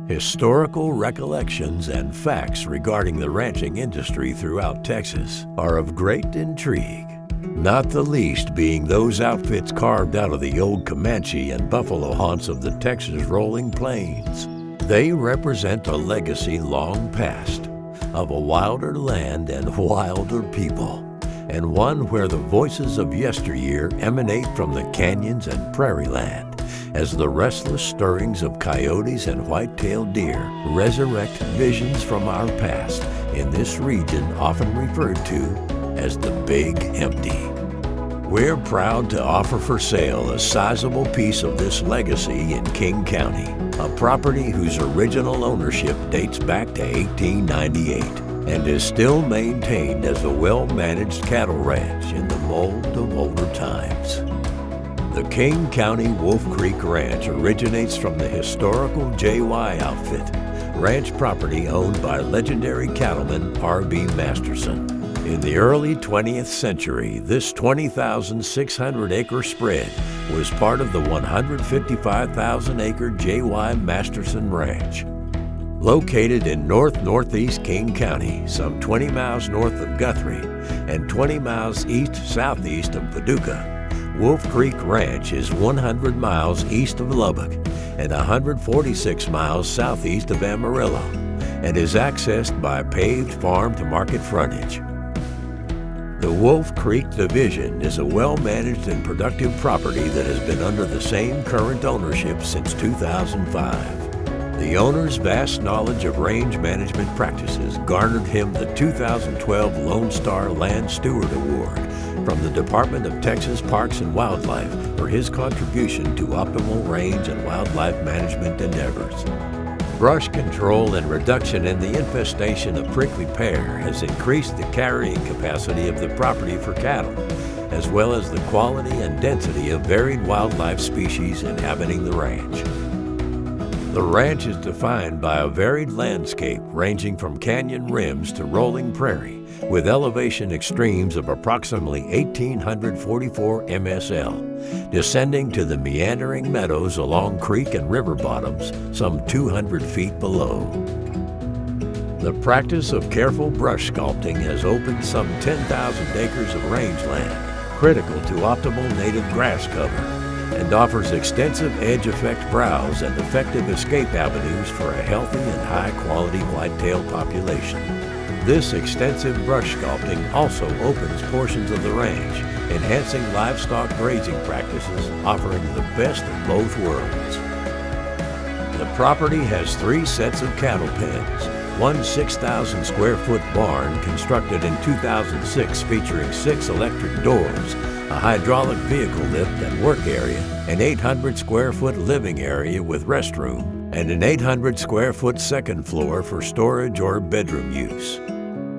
Historical recollections and facts regarding the ranching industry throughout Texas are of great intrigue, not the least being those outfits carved out of the old Comanche and buffalo haunts of the Texas rolling plains. They represent a legacy long past of a wilder land and wilder people, and one where the voices of yesteryear emanate from the canyons and prairie land, as the restless stirrings of coyotes and whitetail deer resurrect visions from our past in this region often referred to as the Big Empty. We're proud to offer for sale a sizable piece of this legacy in King County, a property whose original ownership dates back to 1898 and is still maintained as a well-managed cattle ranch in the mold of older times. The King County Wolf Creek Ranch originates from the historical JY outfit, ranch property owned by legendary cattleman R.B. Masterson. In the early 20th century, this 20,600-acre spread was part of the 155,000-acre JY Masterson Ranch. Located in northeast King County, some 20 miles north of Guthrie and 20 miles east-southeast of Paducah, Wolf Creek Ranch is 100 miles east of Lubbock and 146 miles southeast of Amarillo and is accessed by paved farm-to-market frontage. The Wolf Creek Division is a well-managed and productive property that has been under the same current ownership since 2005. The owner's vast knowledge of range management practices garnered him the 2012 Lone Star Land Steward Award from the Department of Texas Parks and Wildlife for his contribution to optimal range and wildlife management endeavors. Brush control and reduction in the infestation of prickly pear has increased the carrying capacity of the property for cattle, as well as the quality and density of varied wildlife species inhabiting the ranch. The ranch is defined by a varied landscape ranging from canyon rims to rolling prairie, with elevation extremes of approximately 1,844 MSL, descending to the meandering meadows along creek and river bottoms some 200 feet below. The practice of careful brush sculpting has opened some 10,000 acres of rangeland, critical to optimal native grass cover, and offers extensive edge effect browse and effective escape avenues for a healthy and high-quality whitetail population. This extensive brush sculpting also opens portions of the range, enhancing livestock grazing practices, offering the best of both worlds. The property has 3 sets of cattle pens, one 6,000 square foot barn constructed in 2006 featuring 6 electric doors, a hydraulic vehicle lift and work area, an 800 square foot living area with restroom, and an 800 square foot second floor for storage or bedroom use.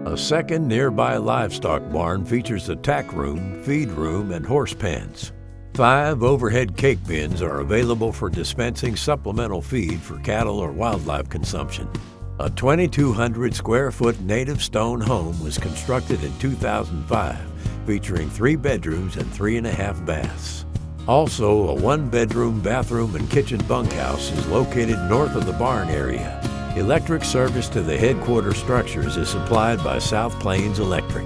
A second nearby livestock barn features a tack room, feed room, and horse pens. 5 overhead cake bins are available for dispensing supplemental feed for cattle or wildlife consumption. A 2,200 square foot native stone home was constructed in 2005, featuring 3 bedrooms and 3.5 baths. Also, a 1-bedroom, bathroom, and kitchen bunkhouse is located north of the barn area. Electric service to the headquarters structures is supplied by South Plains Electric.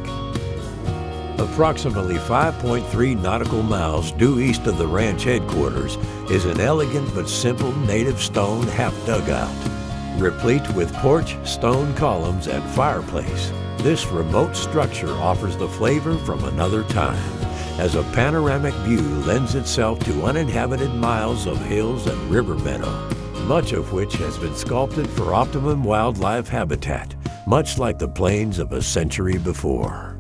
Approximately 5.3 nautical miles due east of the ranch headquarters is an elegant but simple native stone half dugout, replete with porch, stone columns, and fireplace. This remote structure offers the flavor from another time, as a panoramic view lends itself to uninhabited miles of hills and river meadow, much of which has been sculpted for optimum wildlife habitat, much like the plains of a century before.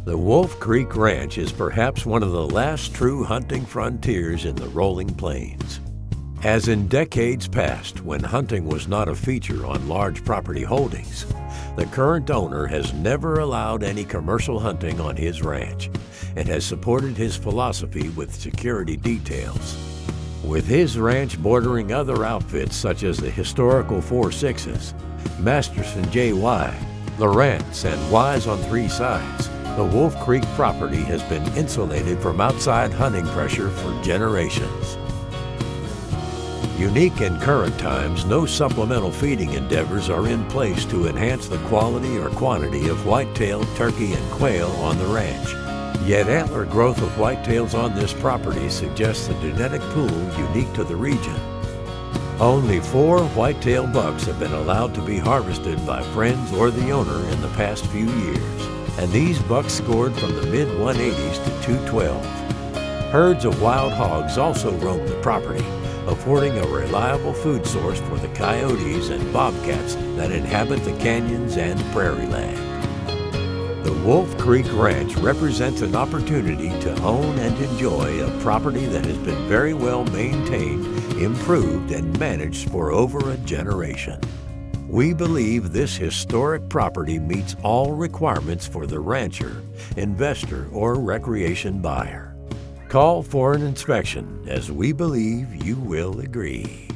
The Wolf Creek Ranch is perhaps one of the last true hunting frontiers in the rolling plains. As in decades past, when hunting was not a feature on large property holdings, the current owner has never allowed any commercial hunting on his ranch and has supported his philosophy with security details. With his ranch bordering other outfits such as the historical 4.6s, Masterson JY, Lowrance, and Ys on 3 sides, the Wolf Creek property has been insulated from outside hunting pressure for generations. Unique in current times, no supplemental feeding endeavors are in place to enhance the quality or quantity of whitetail, turkey, and quail on the ranch. Yet antler growth of whitetails on this property suggests a genetic pool unique to the region. Only 4 whitetail bucks have been allowed to be harvested by friends or the owner in the past few years, and these bucks scored from the mid-180s to 212. Herds of wild hogs also roam the property, affording a reliable food source for the coyotes and bobcats that inhabit the canyons and prairie land. The Wolf Creek Ranch represents an opportunity to own and enjoy a property that has been very well maintained, improved, and managed for over a generation. We believe this historic property meets all requirements for the rancher, investor, or recreation buyer. Call for an inspection, as we believe you will agree.